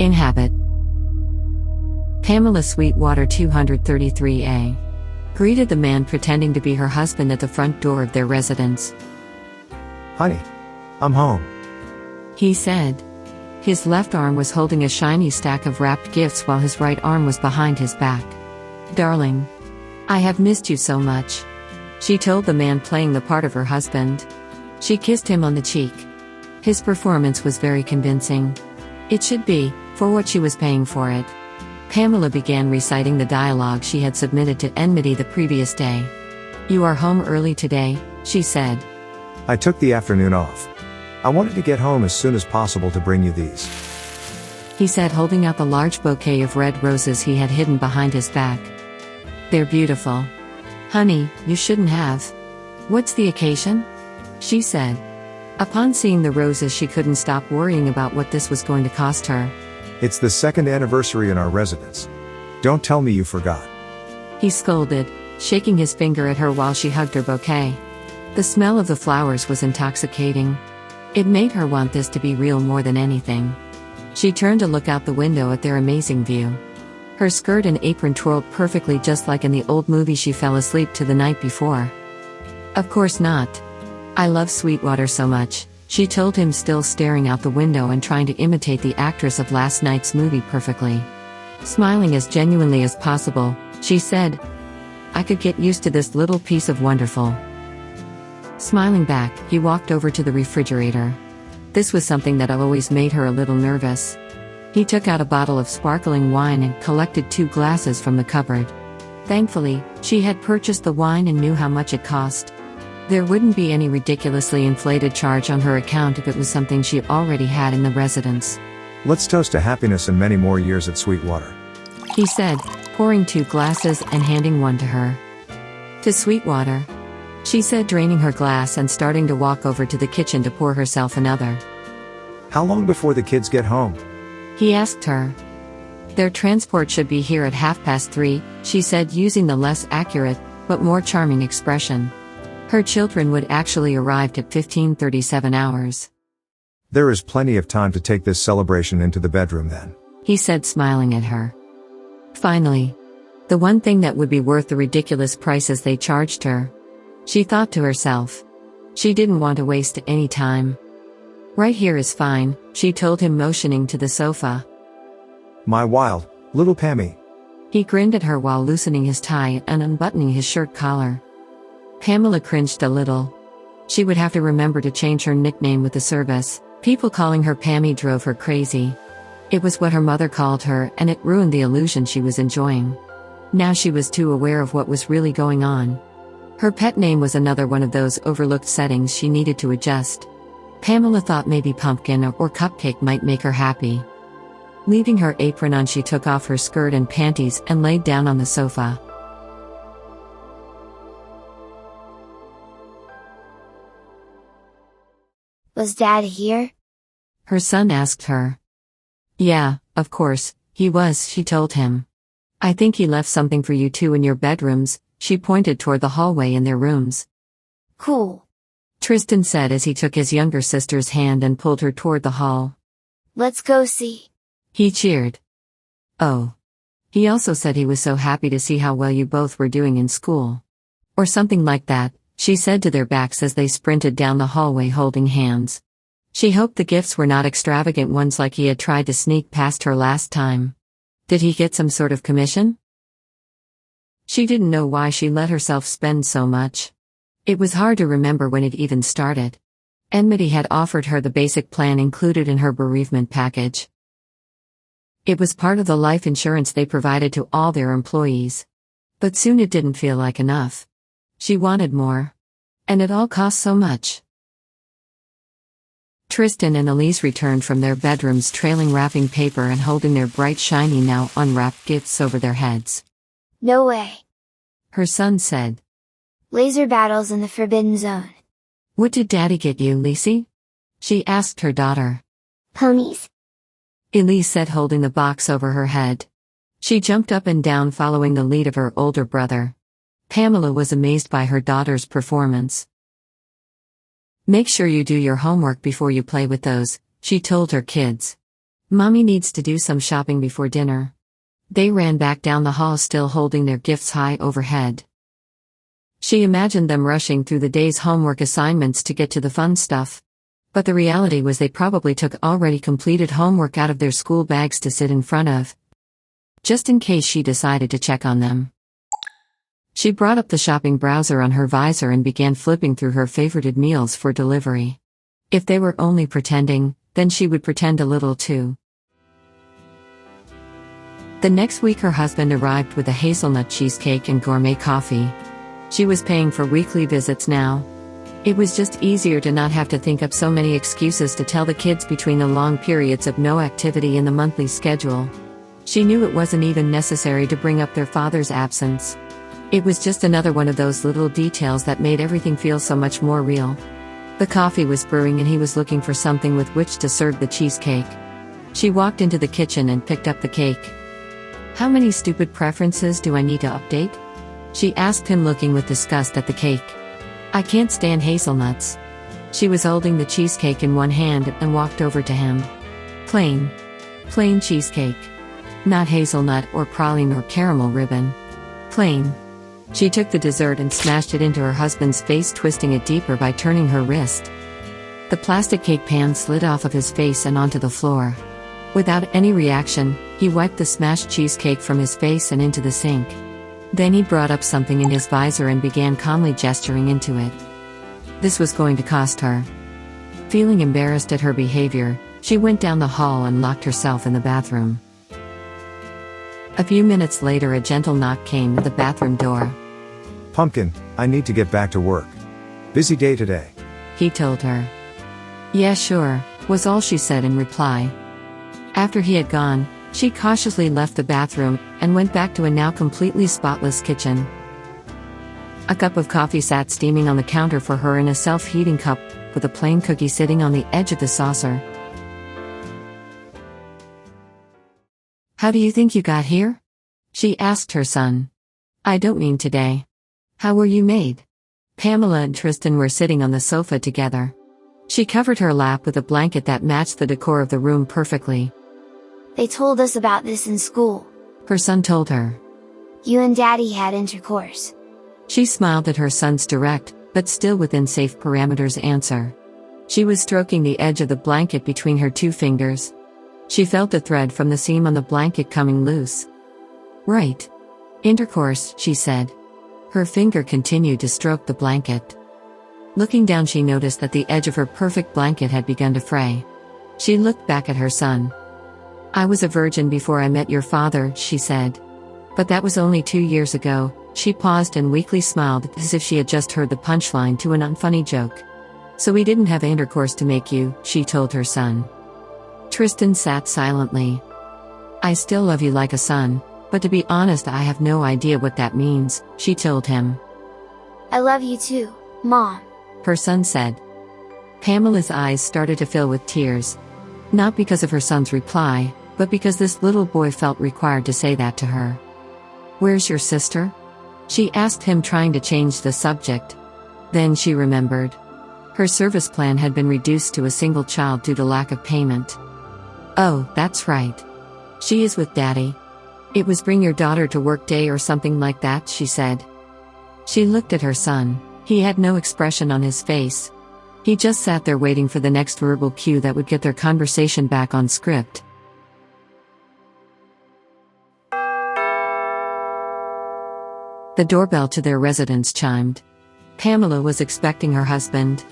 Inhabit. Pamela SWEETWATER233a greeted the man pretending to be her husband at the front door of their residence. "Honey, I'm home," he said. His left arm was holding a shiny stack of wrapped gifts while his right arm was behind his back. "Darling, I have missed you so much," she told the man playing the part of her husband. She kissed him on the cheek. His performance was very convincing. It should be, for what she was paying for it. Pamela began reciting the dialogue she had submitted to Nmity the previous day. "You are home early today," she said. "I took the afternoon off. I wanted to get home as soon as possible to bring you these," he said, holding out the large bouquet of red roses he had hidden behind his back. "They're beautiful. Honey, you shouldn't have." "What's the occasion?" she said. Upon seeing the roses, she couldn't stop worrying about what this was going to cost her. "It's the second anniversary in our residence. Don't tell me you forgot," he scolded, shaking his finger at her while she hugged her bouquet. The smell of the flowers was intoxicating. It made her want this to be real more than anything. She turned to look out the window at their amazing view. Her skirt and apron twirled perfectly, just like in the old movie she fell asleep to the night before. "Of course not. I love Sweetwater so much," she told him, still staring out the window and trying to imitate the actress of last night's movie perfectly. Smiling as genuinely as possible, she said, "I could get used to this little piece of wonderful." Smiling back, he walked over to the refrigerator. This was something that always made her a little nervous. He took out a bottle of sparkling wine and collected 2 glasses from the cupboard. Thankfully, she had purchased the wine and knew how much it cost. There wouldn't be any ridiculously inflated charge on her account if it was something she already had in the residence. "Let's toast to happiness and many more years at Sweetwater," he said, pouring 2 glasses and handing one to her. "To Sweetwater," she said, draining her glass and starting to walk over to the kitchen to pour herself another. "How long before the kids get home?" he asked her. "Their transport should be here at 3:30, she said, using the less accurate, but more charming expression. Her children would actually arrive at 15:37 hours. "There is plenty of time to take this celebration into the bedroom then," he said, smiling at her. Finally. The one thing that would be worth the ridiculous prices they charged her. She thought to herself. She didn't want to waste any time. "Right here is fine," she told him, motioning to the sofa. "My wild, little Pammy." He grinned at her while loosening his tie and unbuttoning his shirt collar. Pamela cringed a little. She would have to remember to change her nickname with the service. People calling her Pammy drove her crazy. It was what her mother called her, and it ruined the illusion she was enjoying. Now she was too aware of what was really going on. Her pet name was another one of those overlooked settings she needed to adjust. Pamela thought maybe Pumpkin or Cupcake might make her happy. Leaving her apron on, she took off her skirt and panties and laid down on the sofa. "Was Dad here?" her son asked her. "Yeah, of course, he was," she told him. "I think he left something for you two in your bedrooms," she pointed toward the hallway in their rooms. "Cool," Tristan said as he took his younger sister's hand and pulled her toward the hall. "Let's go see." He cheered. "Oh." He also said he was so happy to see how well you both were doing in school. Or something like that, she said to their backs as they sprinted down the hallway holding hands. She hoped the gifts were not extravagant ones like he had tried to sneak past her last time. Did he get some sort of commission? She didn't know why she let herself spend so much. It was hard to remember when it even started. Nmity had offered her the basic plan included in her bereavement package. It was part of the life insurance they provided to all their employees. But soon it didn't feel like enough. She wanted more. And it all cost so much. Tristan and Elise returned from their bedrooms trailing wrapping paper and holding their bright, shiny, now unwrapped gifts over their heads. "No way," her son said. "Laser battles in the Forbidden Zone." "What did Daddy get you, Lacey?" she asked her daughter. "Ponies," Elise said, holding the box over her head. She jumped up and down following the lead of her older brother. Pamela was amazed by her daughter's performance. "Make sure you do your homework before you play with those," she told her kids. Mommy needs to do some shopping before dinner. They ran back down the hall, still holding their gifts high overhead. She imagined them rushing through the day's homework assignments to get to the fun stuff. But the reality was they probably took already completed homework out of their school bags to sit in front of, just in case she decided to check on them. She brought up the shopping browser on her visor and began flipping through her favorited meals for delivery. If they were only pretending, then she would pretend a little too. The next week her husband arrived with a hazelnut cheesecake and gourmet coffee. She was paying for weekly visits now. It was just easier to not have to think up so many excuses to tell the kids between the long periods of no activity in the monthly schedule. She knew it wasn't even necessary to bring up their father's absence. It was just another one of those little details that made everything feel so much more real. The coffee was brewing and he was looking for something with which to serve the cheesecake. She walked into the kitchen and picked up the cake. "How many stupid preferences do I need to update?" she asked him, looking with disgust at the cake. "I can't stand hazelnuts." She was holding the cheesecake in one hand and walked over to him. Plain cheesecake. Not hazelnut or praline or caramel ribbon. Plain. She took the dessert and smashed it into her husband's face, twisting it deeper by turning her wrist. The plastic cake pan slid off of his face and onto the floor. Without any reaction, he wiped the smashed cheesecake from his face and into the sink. Then he brought up something in his visor and began calmly gesturing into it. This was going to cost her. Feeling embarrassed at her behavior, she went down the hall and locked herself in the bathroom. A few minutes later, a gentle knock came at the bathroom door. "Pumpkin, I need to get back to work. Busy day today." He told her. "Yeah, sure," was all she said in reply. After he had gone, she cautiously left the bathroom and went back to a now completely spotless kitchen. A cup of coffee sat steaming on the counter for her in a self-heating cup, with a plain cookie sitting on the edge of the saucer. "How do you think you got here?" she asked her son. "I don't mean today. How were you made?" Pamela and Tristan were sitting on the sofa together. She covered her lap with a blanket that matched the decor of the room perfectly. They told us about this in school. Her son told her. You and Daddy had intercourse. She smiled at her son's direct, but still within safe parameters answer. She was stroking the edge of the blanket between her two fingers. She felt the thread from the seam on the blanket coming loose. "Right. Intercourse," she said. Her finger continued to stroke the blanket. Looking down, she noticed that the edge of her perfect blanket had begun to fray. She looked back at her son. "I was a virgin before I met your father," she said. "But that was only 2 years ago." She paused and weakly smiled, as if she had just heard the punchline to an unfunny joke. "So we didn't have intercourse to make you," she told her son. Tristan sat silently. "I still love you like a son, but to be honest, I have no idea what that means," she told him. I love you too, Mom, her son said. Pamela's eyes started to fill with tears. Not because of her son's reply, but because this little boy felt required to say that to her. "Where's your sister?" she asked him, trying to change the subject. Then she remembered. Her service plan had been reduced to a single child due to lack of payment. "Oh, that's right. She is with Daddy. It was bring your daughter to work day or something like that," she said. She looked at her son. He had no expression on his face. He just sat there waiting for the next verbal cue that would get their conversation back on script. The doorbell to their residence chimed. Pamela was expecting her husband.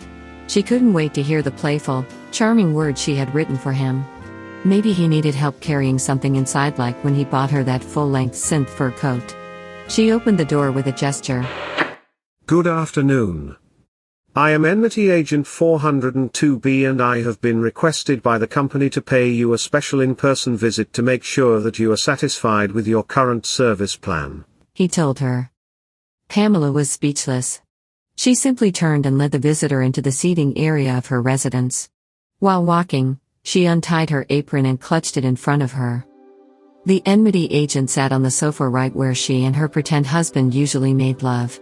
She couldn't wait to hear the playful, charming words she had written for him. Maybe he needed help carrying something inside, like when he bought her that full-length synth fur coat. She opened the door with a gesture. Good afternoon. I am Nmity Agent 402B, and I have been requested by the company to pay you a special in-person visit to make sure that you are satisfied with your current service plan, he told her. Pamela was speechless. She simply turned and led the visitor into the seating area of her residence. While walking, she untied her apron and clutched it in front of her. The Nmity agent sat on the sofa right where she and her pretend husband usually made love.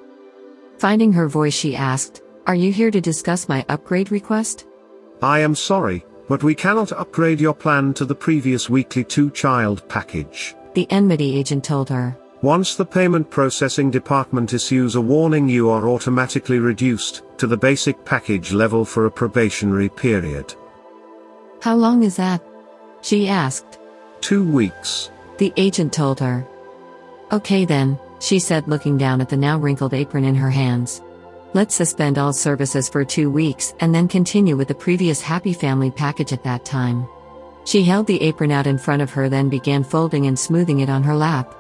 Finding her voice, she asked, "Are you here to discuss my upgrade request?" I am sorry, But we cannot upgrade your plan to the previous weekly 2-child package. the Nmity agent told her. Once the payment processing department issues a warning, you are automatically reduced to the basic package level for a probationary period. How long is that? She asked. 2 weeks. The agent told her. Okay then, she said, looking down at the now wrinkled apron in her hands. Let's suspend all services for 2 weeks and then continue with the previous Happy Family package at that time. She held the apron out in front of her, then began folding and smoothing it on her lap.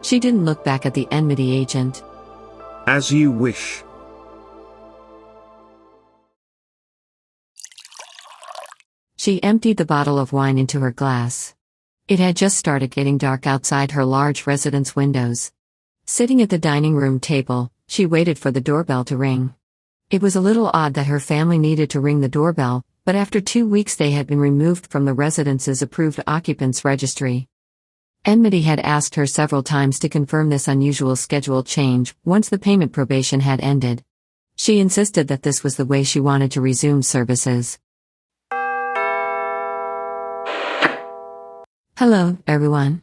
She didn't look back at the Nmity agent. As you wish. She emptied the bottle of wine into her glass. It had just started getting dark outside her large residence windows. Sitting at the dining room table, she waited for the doorbell to ring. It was a little odd that her family needed to ring the doorbell, but after 2 weeks they had been removed from the residence's approved occupants registry. Nmity had asked her several times to confirm this unusual schedule change once the payment probation had ended. She insisted that this was the way she wanted to resume services. Hello, everyone.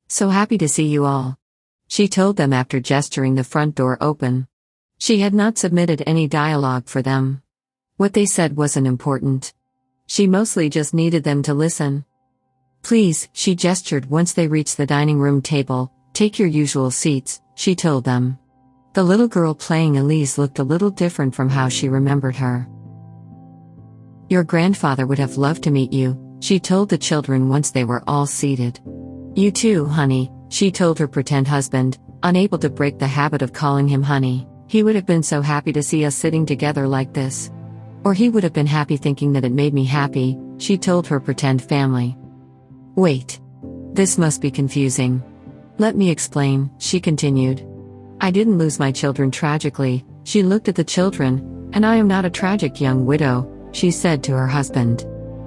So happy to see you all, she told them after gesturing the front door open. She had not submitted any dialogue for them. What they said wasn't important. She mostly just needed them to listen. Please, she gestured once they reached the dining room table, take your usual seats, she told them. The little girl playing Elise looked a little different from how she remembered her. Your grandfather would have loved to meet you, she told the children once they were all seated. You too, honey, she told her pretend husband, unable to break the habit of calling him honey. He would have been so happy to see us sitting together like this. Or he would have been happy thinking that it made me happy, she told her pretend family. Wait. This must be confusing. Let me explain, she continued. I didn't lose my children tragically, she looked at the children, and I am not a tragic young widow, she said to her husband.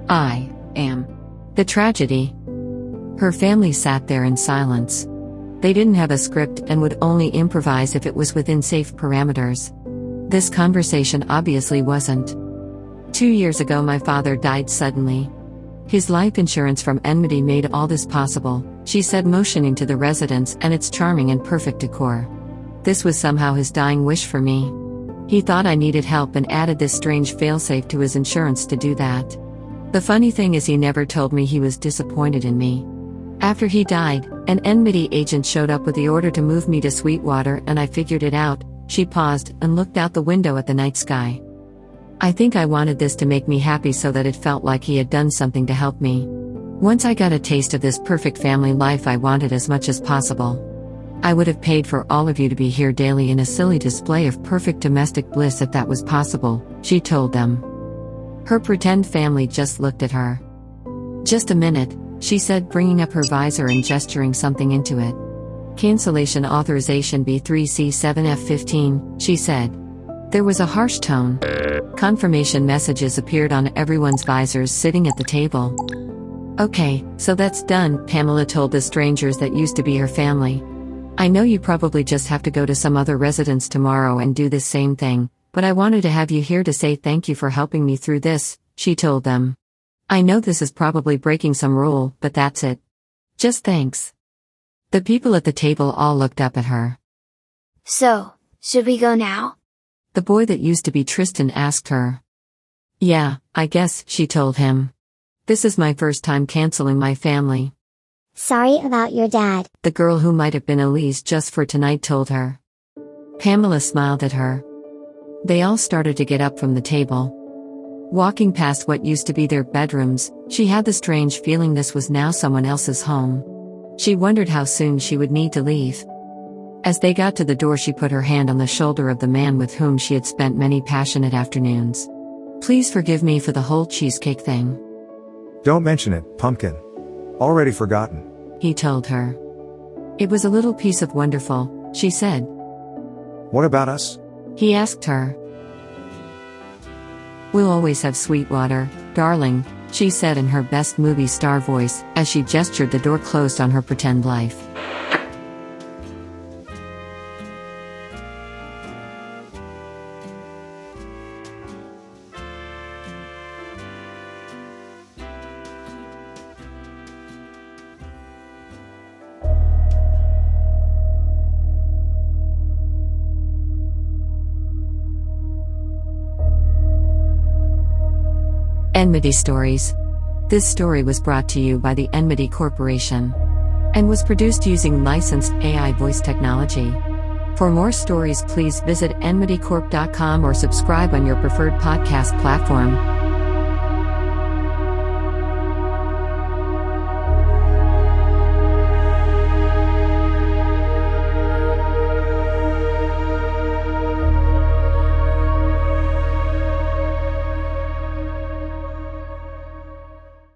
I am the tragedy. Her family sat there in silence. They didn't have a script and would only improvise if it was within safe parameters. This conversation obviously wasn't. 2 years ago my father died suddenly. His life insurance from Nmity made all this possible, she said, motioning to the residence and its charming and perfect decor. This was somehow his dying wish for me. He thought I needed help and added this strange failsafe to his insurance to do that. The funny thing is he never told me he was disappointed in me. After he died, an Nmity agent showed up with the order to move me to Sweetwater and I figured it out. She paused and looked out the window at the night sky. I think I wanted this to make me happy so that it felt like he had done something to help me. Once I got a taste of this perfect family life, I wanted as much as possible. I would have paid for all of you to be here daily in a silly display of perfect domestic bliss if that was possible, she told them. Her pretend family just looked at her. Just a minute, she said, bringing up her visor and gesturing something into it. Cancellation authorization B3C7F15, she said. There was a harsh tone. Confirmation messages appeared on everyone's visors sitting at the table. Okay, so that's done, Pamela told the strangers that used to be her family. I know you probably just have to go to some other residence tomorrow and do this same thing, but I wanted to have you here to say thank you for helping me through this, she told them. I know this is probably breaking some rule, but that's it. Just thanks. The people at the table all looked up at her. So, should we go now? The boy that used to be Tristan asked her. Yeah, I guess, she told him. This is my first time canceling my family. Sorry about your dad, The girl who might have been Elise just for tonight told her. Pamela smiled at her. They all started to get up from the table. Walking past what used to be their bedrooms, she had the strange feeling this was now someone else's home. She wondered how soon she would need to leave. As they got to the door, she put her hand on the shoulder of the man with whom she had spent many passionate afternoons. Please forgive me for the whole cheesecake thing. Don't mention it, pumpkin. Already forgotten. He told her. It was a little piece of wonderful, she said. What about us? He asked her. We'll always have Sweetwater, darling, she said in her best movie star voice, as she gestured the door closed on her pretend life. Nmity Stories. This story was brought to you by the Nmity Corporation and was produced using licensed AI voice technology. For more stories, please visit nmitycorp.com or subscribe on your preferred podcast platform.